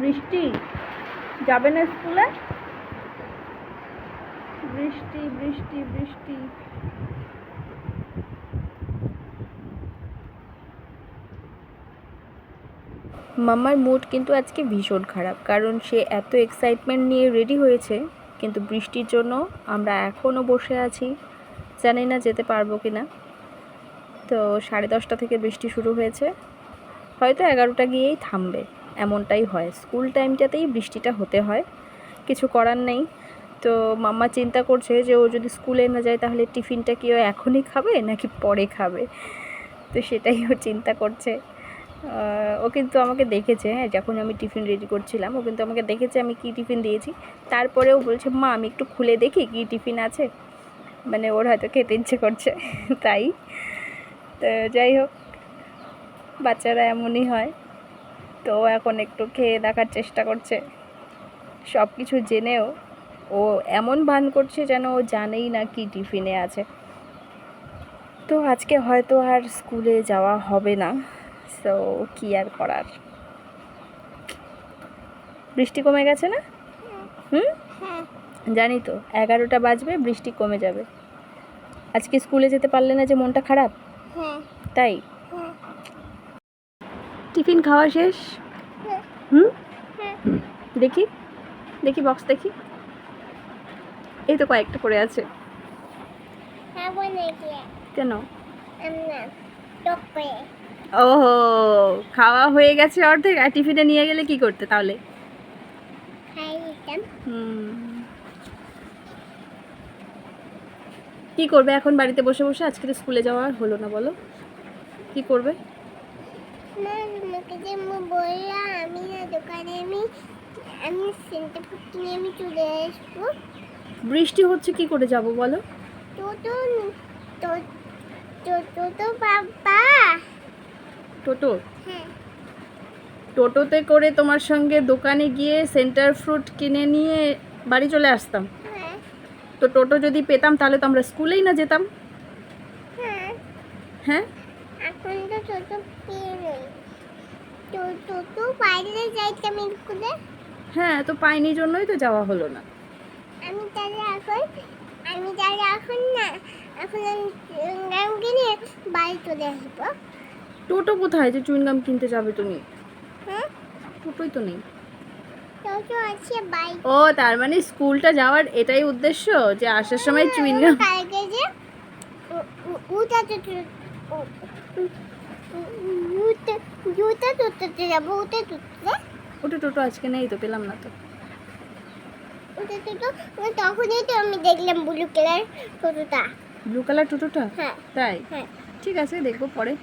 বৃষ্টি যাবে না স্কুলে? বৃষ্টি বৃষ্টি বৃষ্টি। মাম্মার মুড কিন্তু আজকে ভীষণ খারাপ, কারণ সে এত এক্সাইটমেন্ট নিয়ে রেডি হয়েছে, কিন্তু বৃষ্টির জন্য আমরা এখনও বসে আছি, জানি না যেতে পারবো কি না। তো 10:30 থেকে বৃষ্টি শুরু হয়েছে, হয়তো 11টা গিয়েই থামবে, এমনটাই হয়। স্কুল টাইমটাতেই বৃষ্টিটা হতে হয়, কিছু করার নেই। তো মাম্মা চিন্তা করছে যে ও যদি স্কুলে না যায় তাহলে টিফিনটা কি ও এখনই খাবে নাকি পরে খাবে, তো সেটাই ও চিন্তা করছে। ও কিন্তু আমাকে দেখেছে, হ্যাঁ, যখন আমি টিফিন রেডি করছিলাম ও কিন্তু আমাকে দেখেছে আমি কি টিফিন দিয়েছি। তারপরেও বলছে, মা আমি একটু খুলে দেখি কি টিফিন আছে, মানে ওর হয়তো খেতে ইচ্ছে করছে তাই। তো যাই হোক, বাচ্চারা এমনই হয়। তো এখন একটু খেয়ে দেখার চেষ্টা করছে, সব কিছু জেনেও ও এমন ভান করছে যেন ও জানেই না কি টিফিনে আছে। তো আজকে হয়তো আর স্কুলে যাওয়া হবে না, সো কি আর করার। বৃষ্টি কমে গেছে না? জানি তো, 11টা বাজবে বৃষ্টি কমে যাবে। আজকে স্কুলে যেতে পারলে না যে মনটা খারাপ? তাই? টিফিন খাওয়া শেষ? দেখি দেখি বক্স দেখি, এই তো কয়েকটা পড়ে আছে। কেন? ওহো, খাওয়া হয়ে গেছে অর্ধেক, আর টিফিনে নিয়ে গেলে কি করতে তাহলে? কি করবে এখন বাড়িতে বসে বসে? আজকে তো স্কুলে যাওয়া হলো না, বলো কি করবে? বৃষ্টি হচ্ছে, কি করে যাব বলো? টোটো? টোটোতে করে তোমার সঙ্গে দোকানে গিয়ে সেন্টার ফ্রুট কিনে নিয়ে বাড়ি চলে আসতাম। তো টোটো যদি পেতাম তাহলে তো আমরা স্কুলেই না যেতাম। হ্যাঁ, এখন তো টোটো পেয়ে নেই, টোটো বাইরে যাইতাম স্কুলে। হ্যাঁ, তো পাইনি জন্যই তো যাওয়া হলো না। আমি তাহলে এখন না, এখন আমি চুইংগাম কিনে বাড়ি চলে আসবো। টোটো কোথায় যে চুইংগাম কিনতে যাবে তুমি? হ্যাঁ, টোটোই তো নেই। টোটো আছে বাইক। ও, তার মানে স্কুলটা যাওয়ার এটাই উদ্দেশ্য, যে আসার সময় চুইংগাম? কালকে যে উটা টোটোতে যাবো, ওটা টোটো আজকে নেই তো, পেলাম না তো। তখনই তো আমি দেখলাম ব্লু কালার টোটোটা। ব্লু কালার টোটোটা? হ্যাঁ। তাই? হ্যাঁ। ঠিক আছে, দেখবো পরে।